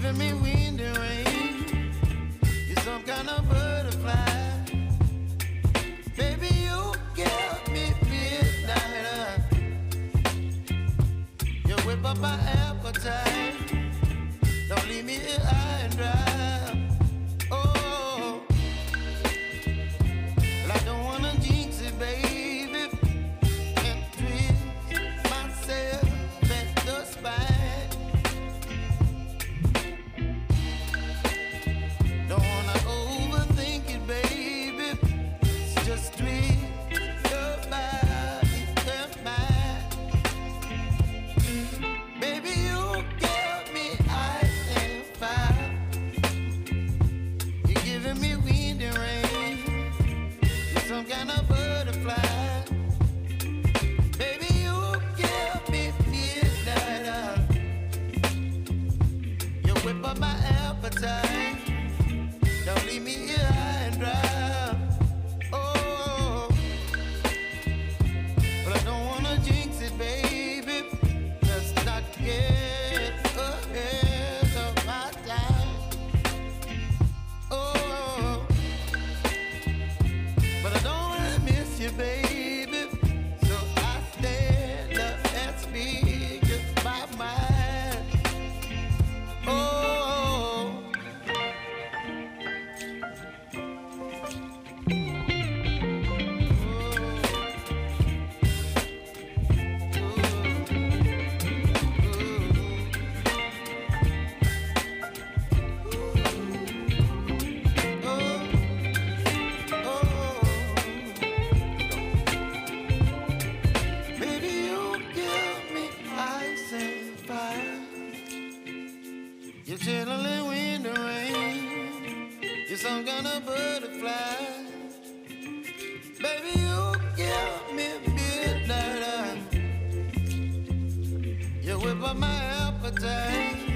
giving me wind and rain. You're some kind of butterfly. Baby, you give me midnight. You whip up my appetite. Don't leave me here high and dry. Oh, well, I don't wanna jinx it, baby, and twist myself at the spine. Don't wanna overthink it, baby. It's just twist your body and mine. Baby, you give me ice and fire. You're giving me wind and rain. You're some kind of butterfly. Baby, you give me midnight. You whip up my appetite. Don't leave me here high and dry. Oh, but I don't wanna jinx it, baby. Let's not get ahead of my time. Oh, but I don't wanna miss you, baby. So I stand up and speak my mind. Oh. Baby, you give me ice and fire. You're chilling wind and rain. You're some kind of butterfly. Baby, you give me midnight. You whip up my appetite.